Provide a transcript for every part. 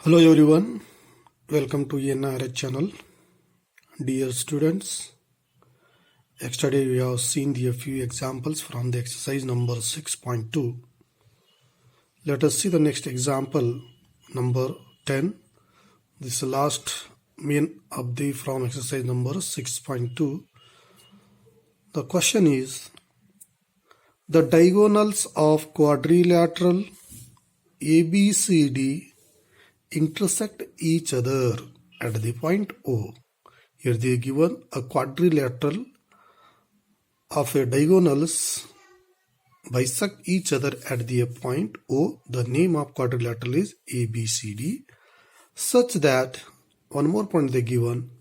Hello everyone, welcome to ENRH channel. Dear students, yesterday we have seen a few examples from the exercise number 6.2. Let us see the next example number 10. This is the last main update from exercise number 6.2. The question is, the diagonals of quadrilateral ABCD intersect each other at the point O. Here they are given a quadrilateral of a diagonals bisect each other at the point O. The name of quadrilateral is ABCD, such that one more point they given,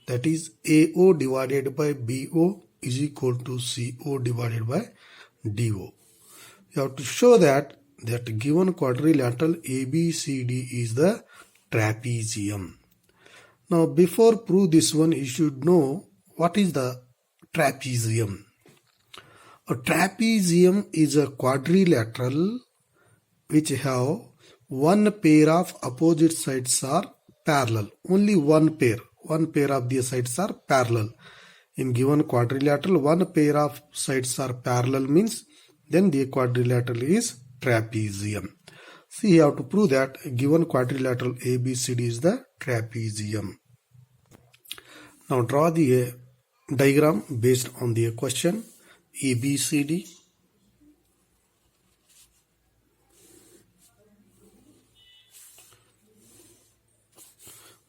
that is AO divided by BO is equal to CO divided by DO. You have to show that given quadrilateral ABCD is the trapezium. Now before prove this one, you should know what is the trapezium. A trapezium is a quadrilateral which have one pair of opposite sides are parallel. Only one pair of the sides are parallel. In given quadrilateral, one pair of sides are parallel means then the quadrilateral is trapezium. See, you have to prove that given quadrilateral ABCD is the trapezium. Now draw the diagram based on the question ABCD.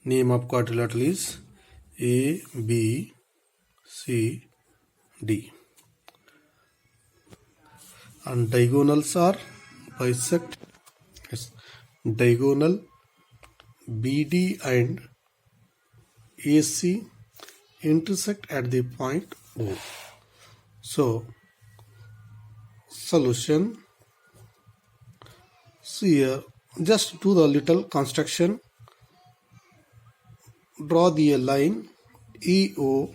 Name of quadrilateral is ABCD. And diagonals are bisect. Yes. Diagonal BD and AC intersect at the point O. So solution. See here, just do the little construction. Draw the line EO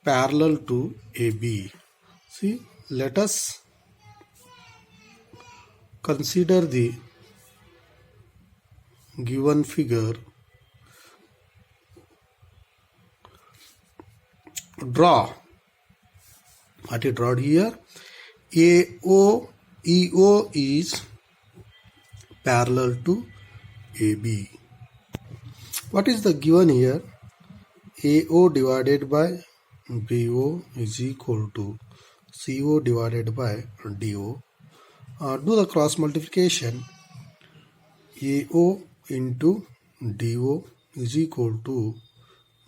parallel to AB. See, let us consider the given figure. Draw what you draw here. EO is parallel to AB. What is the given here? AO divided by BO is equal to CO divided by DO. Do the cross multiplication. AO into DO is equal to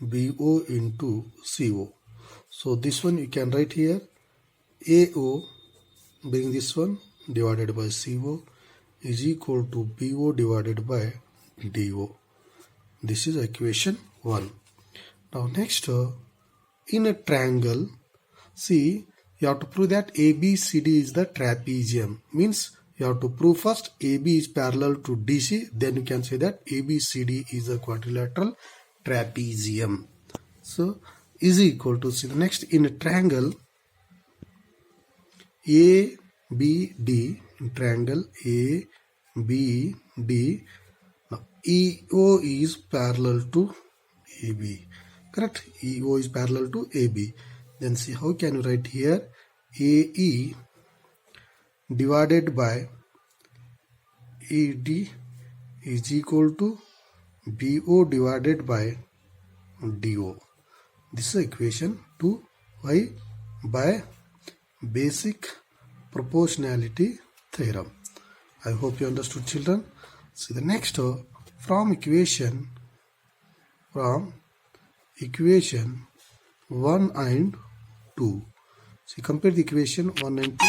BO into CO. So this one you can write here. AO, bring this one, divided by CO is equal to BO divided by DO. This is equation 1. Now next, in a triangle, see, you have to prove that ABCD is the trapezium. Means you have to prove first AB is parallel to DC, then you can say that ABCD is a quadrilateral trapezium. So is equal to, see the next, in a triangle ABD, in triangle ABD, now EO is parallel to AB. Correct? EO is parallel to AB. Then see, how can you write here? AE divided by ED is equal to BO divided by DO. This is equation 2. Why? By basic proportionality theorem. I hope you understood, children. See the next, from equation 1 and 2. See, compare the equation 1 and 2.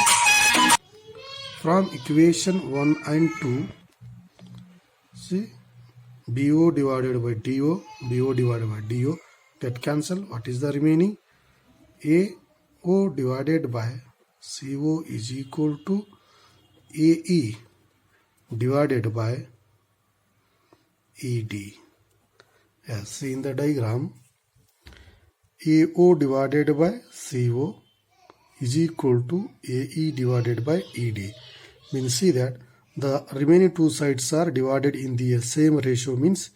From equation 1 and 2, see, BO divided by DO, BO divided by DO, get cancel. What is the remaining? AO divided by CO is equal to AE divided by ED. Yes, see in the diagram, AO divided by CO is equal to AE divided by ED. Means see that the remaining two sides are divided in the same ratio, means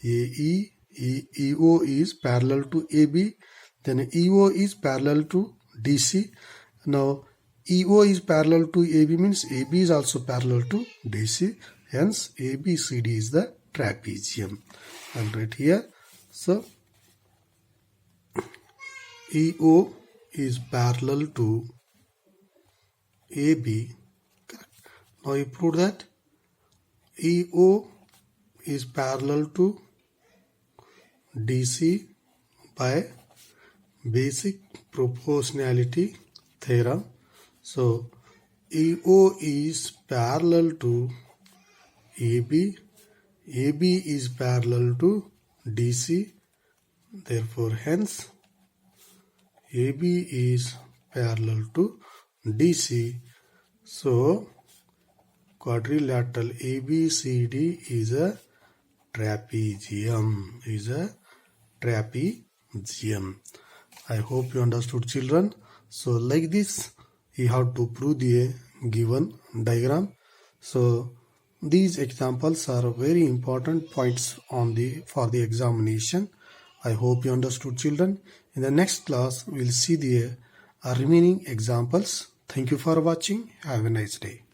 EO is parallel to AB, then EO is parallel to DC. Now EO is parallel to AB means AB is also parallel to DC, hence ABCD is the trapezium. I'll write here. So EO is parallel to AB. Correct. Now you prove that EO is parallel to DC by basic proportionality theorem. So EO is parallel to AB, AB is parallel to DC, therefore hence AB is parallel to DC. So quadrilateral ABCD is a trapezium. I hope you understood, children. So like this you have to prove the given diagram. So these examples are very important points for the examination. I hope you understood, children. In the next class we will see the remaining examples. Thank you for watching. Have a nice day.